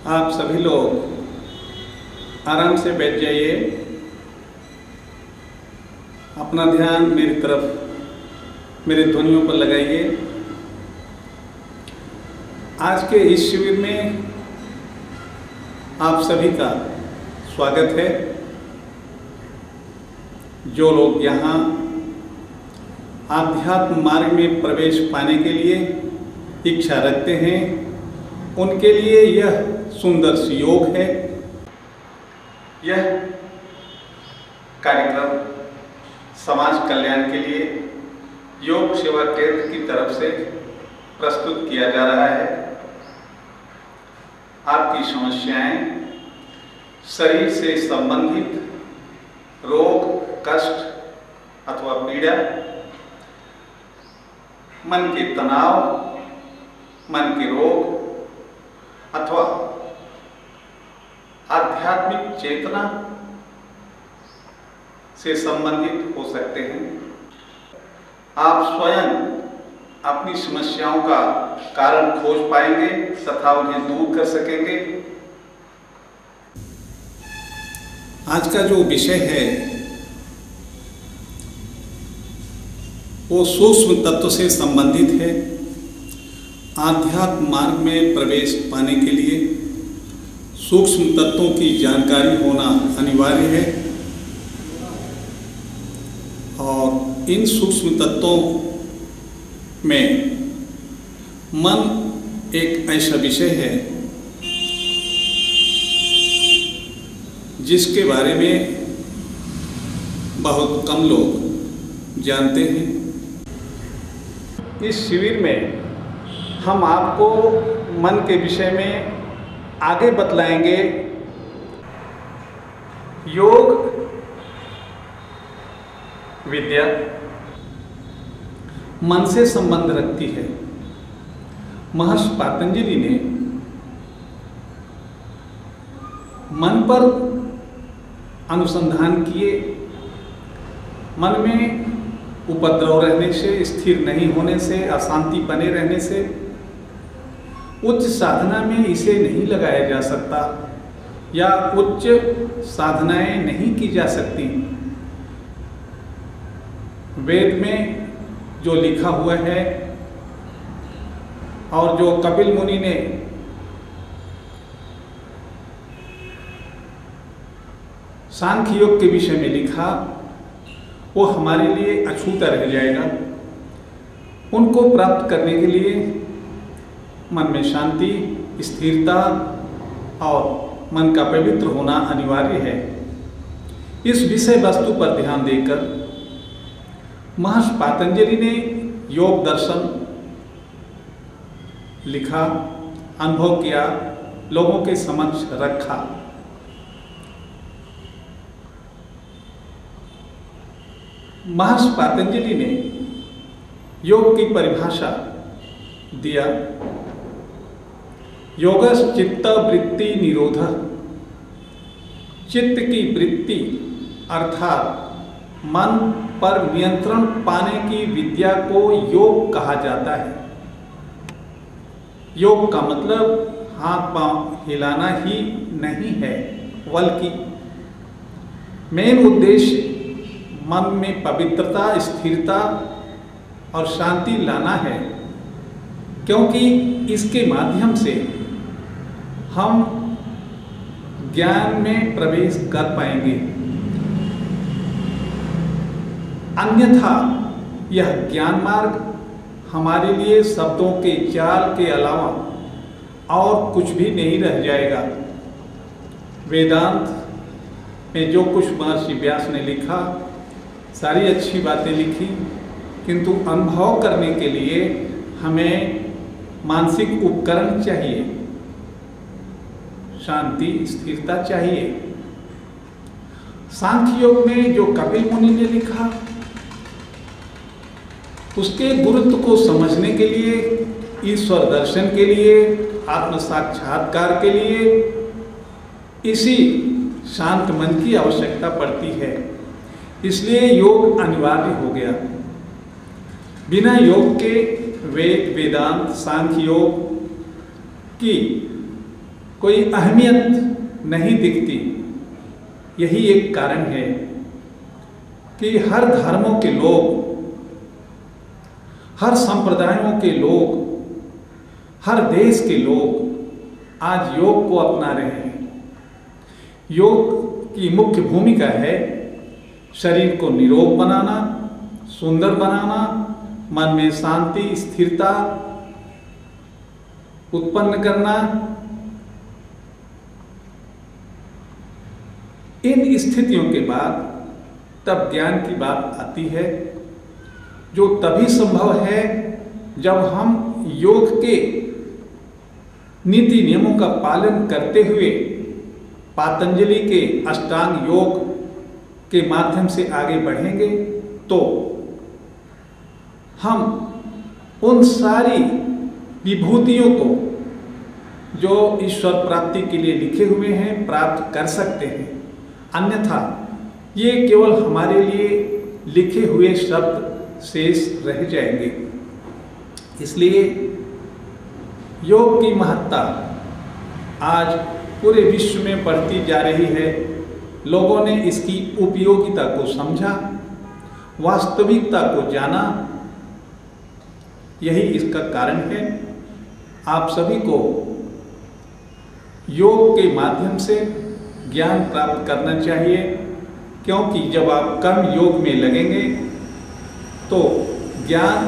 आप सभी लोग आराम से बैठ जाइए। अपना ध्यान मेरी तरफ, मेरे ध्वनियों पर लगाइए। आज के इस शिविर में आप सभी का स्वागत है। जो लोग यहाँ आध्यात्म मार्ग में प्रवेश पाने के लिए इच्छा रखते हैं, उनके लिए यह सुंदर योग है। यह कार्यक्रम समाज कल्याण के लिए योग सेवा केंद्र की तरफ से प्रस्तुत किया जा रहा है। आपकी समस्याएं, शरीर से संबंधित रोग, कष्ट अथवा पीड़ा, मन के तनाव, मन के रोग अथवा आध्यात्मिक चेतना से संबंधित हो सकते हैं। आप स्वयं अपनी समस्याओं का कारण खोज पाएंगे तथा उन्हें दूर कर सकेंगे। आज का जो विषय है वो सूक्ष्म तत्व से संबंधित है। आध्यात्म मार्ग में प्रवेश पाने के लिए सूक्ष्म तत्वों की जानकारी होना अनिवार्य है और इन सूक्ष्म तत्वों में मन एक ऐसा विषय है जिसके बारे में बहुत कम लोग जानते हैं। इस शिविर में हम आपको मन के विषय में आगे बतलाएंगे। योग विद्या मन से संबंध रखती है। महर्षि पतंजलि ने मन पर अनुसंधान किए। मन में उपद्रव रहने से, स्थिर नहीं होने से, अशांति बने रहने से उच्च साधना में इसे नहीं लगाया जा सकता या उच्च साधनाएं नहीं की जा सकती। वेद में जो लिखा हुआ है और जो कपिल मुनि ने सांख्य योग के विषय में लिखा, वो हमारे लिए अछूता रह जाएगा। उनको प्राप्त करने के लिए मन में शांति, स्थिरता और मन का पवित्र होना अनिवार्य है। इस विषय वस्तु पर ध्यान देकर महर्षि पतंजलि ने योग दर्शन लिखा, अनुभव किया, लोगों के समक्ष रखा। महर्षि पतंजलि ने योग की परिभाषा दिया। योगस चित्त वृत्ति निरोधः। चित्त की वृत्ति अर्थात मन पर नियंत्रण पाने की विद्या को योग कहा जाता है। योग का मतलब हाथ पांव हिलाना ही नहीं है, बल्कि मेन उद्देश्य मन में पवित्रता, स्थिरता और शांति लाना है, क्योंकि इसके माध्यम से हम ज्ञान में प्रवेश कर पाएंगे। अन्यथा यह ज्ञान मार्ग हमारे लिए शब्दों के जाल के अलावा और कुछ भी नहीं रह जाएगा। वेदांत में जो कुछ महर्षि व्यास ने लिखा, सारी अच्छी बातें लिखी, किंतु अनुभव करने के लिए हमें मानसिक उपकरण चाहिए, शांति, स्थिरता चाहिए। सांख्य योग में जो कपिल मुनि ने लिखा, उसके गुरुत्व को समझने के लिए, ईश्वर दर्शन के लिए, आत्म साक्षात्कार के लिए इसी शांत मन की आवश्यकता पड़ती है। इसलिए योग अनिवार्य हो गया। बिना योग के वेद, वेदांत, सांख्य योग की कोई अहमियत नहीं दिखती। यही एक कारण है कि हर धर्मों के लोग, हर संप्रदायों के लोग, हर देश के लोग आज योग को अपना रहे हैं। योग की मुख्य भूमिका है शरीर को निरोग बनाना, सुंदर बनाना, मन में शांति, स्थिरता उत्पन्न करना। इन स्थितियों के बाद तब ज्ञान की बात आती है, जो तभी संभव है जब हम योग के नीति नियमों का पालन करते हुए पातंजलि के अष्टांग योग के माध्यम से आगे बढ़ेंगे। तो हम उन सारी विभूतियों को जो ईश्वर प्राप्ति के लिए लिखे हुए हैं प्राप्त कर सकते हैं। अन्यथा ये केवल हमारे लिए लिखे हुए शब्द शेष रह जाएंगे। इसलिए योग की महत्ता आज पूरे विश्व में बढ़ती जा रही है। लोगों ने इसकी उपयोगिता को समझा, वास्तविकता को जाना। यही इसका कारण है। आप सभी को योग के माध्यम से ज्ञान प्राप्त करना चाहिए, क्योंकि जब आप कर्म योग में लगेंगे तो ज्ञान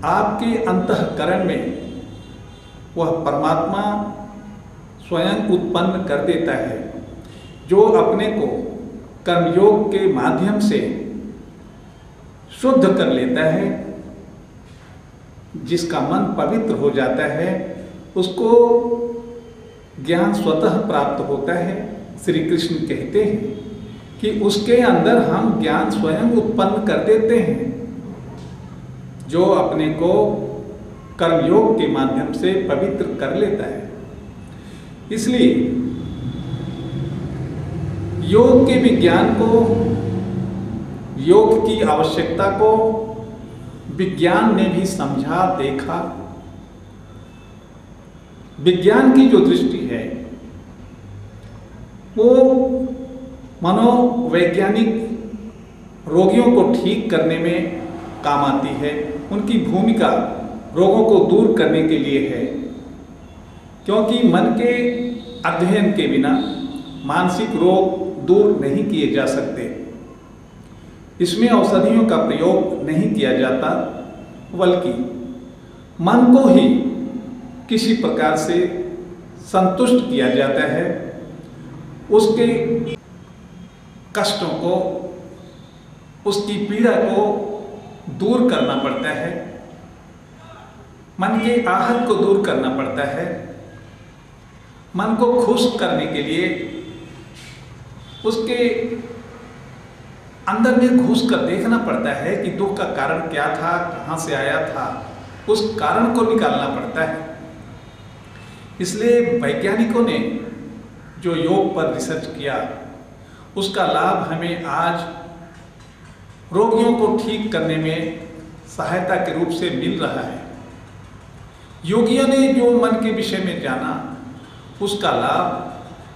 आपके अंतःकरण में वह परमात्मा स्वयं उत्पन्न कर देता है, जो अपने को कर्मयोग के माध्यम से शुद्ध कर लेता है। जिसका मन पवित्र हो जाता है उसको ज्ञान स्वतः प्राप्त होता है। श्री कृष्ण कहते हैं कि उसके अंदर हम ज्ञान स्वयं उत्पन्न कर देते हैं, जो अपने को कर्मयोग के माध्यम से पवित्र कर लेता है। इसलिए योग के विज्ञान को, योग की आवश्यकता को विज्ञान ने भी समझा, देखा। विज्ञान की जो दृष्टि है वो मनोवैज्ञानिक रोगियों को ठीक करने में काम आती है। उनकी भूमिका रोगों को दूर करने के लिए है, क्योंकि मन के अध्ययन के बिना मानसिक रोग दूर नहीं किए जा सकते। इसमें औषधियों का प्रयोग नहीं किया जाता, बल्कि मन को ही किसी प्रकार से संतुष्ट किया जाता है। उसके कष्टों को, उसकी पीड़ा को दूर करना पड़ता है। मन के आहत को दूर करना पड़ता है। मन को खुश करने के लिए उसके अंदर में घुस कर देखना पड़ता है कि दुख का कारण क्या था, कहाँ से आया था। उस कारण को निकालना पड़ता है। इसलिए वैज्ञानिकों ने जो योग पर रिसर्च किया, उसका लाभ हमें आज रोगियों को ठीक करने में सहायता के रूप से मिल रहा है। योगियों ने जो मन के विषय में जाना, उसका लाभ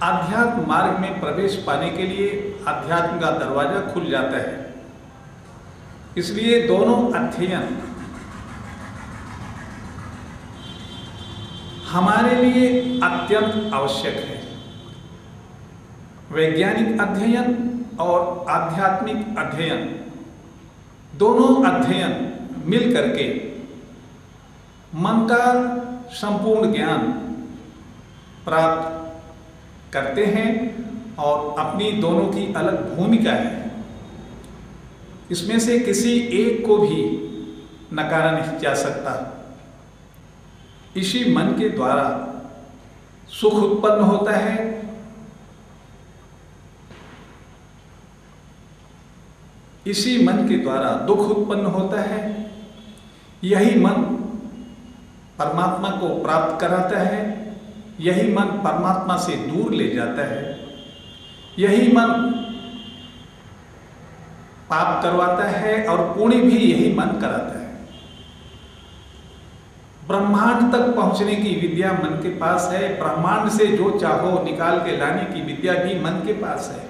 आध्यात्म मार्ग में प्रवेश पाने के लिए आध्यात्म का दरवाजा खुल जाता है। इसलिए दोनों अध्ययन हमारे लिए अत्यंत आवश्यक है। वैज्ञानिक अध्ययन और आध्यात्मिक अध्ययन, दोनों अध्ययन मिल करके मन का संपूर्ण ज्ञान प्राप्त करते हैं और अपनी दोनों की अलग भूमिका है। इसमें से किसी एक को भी नकारा नहीं जा सकता। इसी मन के द्वारा सुख उत्पन्न होता है, इसी मन के द्वारा दुख उत्पन्न होता है। यही मन परमात्मा को प्राप्त कराता है, यही मन परमात्मा से दूर ले जाता है। यही मन पाप करवाता है और पुण्य भी यही मन कराता है। ब्रह्मांड तक पहुंचने की विद्या मन के पास है। ब्रह्मांड से जो चाहो निकाल के लाने की विद्या भी मन के पास है।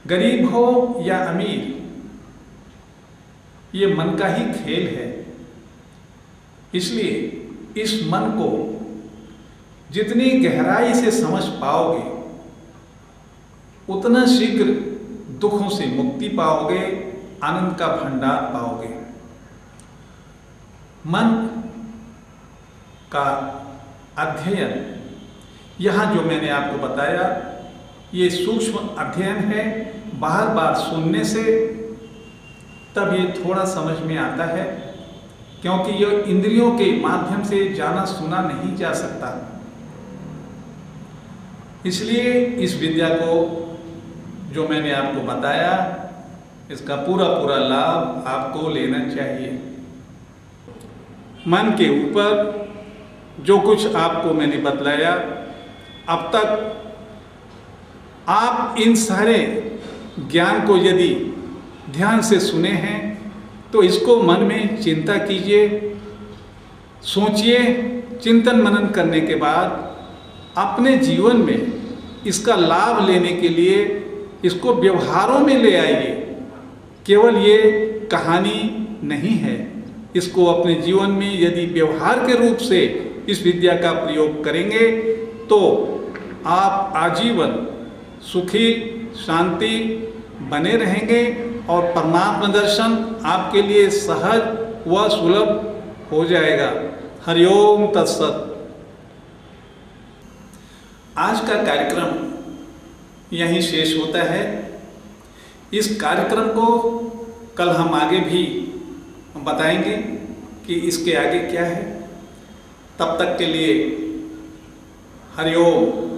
गरीब हो या अमीर, ये मन का ही खेल है। इसलिए इस मन को जितनी गहराई से समझ पाओगे, उतना शीघ्र दुखों से मुक्ति पाओगे, आनंद का भंडार पाओगे। मन का अध्ययन, यहाँ जो मैंने आपको बताया, ये सूक्ष्म अध्ययन है। बार बार सुनने से तब ये थोड़ा समझ में आता है, क्योंकि ये इंद्रियों के माध्यम से जाना सुना नहीं जा सकता। इसलिए इस विद्या को जो मैंने आपको बताया, इसका पूरा पूरा लाभ आपको लेना चाहिए। मन के ऊपर जो कुछ आपको मैंने बतलाया अब तक, आप इन सारे ज्ञान को यदि ध्यान से सुने हैं तो इसको मन में चिंता कीजिए, सोचिए। चिंतन मनन करने के बाद अपने जीवन में इसका लाभ लेने के लिए इसको व्यवहारों में ले आइए। केवल ये कहानी नहीं है, इसको अपने जीवन में यदि व्यवहार के रूप से इस विद्या का प्रयोग करेंगे तो आप आजीवन सुखी शांति बने रहेंगे और परमात्मा दर्शन आपके लिए सहज व सुलभ हो जाएगा। हरिओम तत्सत। आज का कार्यक्रम यहीं शेष होता है। इस कार्यक्रम को कल हम आगे भी बताएंगे कि इसके आगे क्या है। तब तक के लिए हरिओम।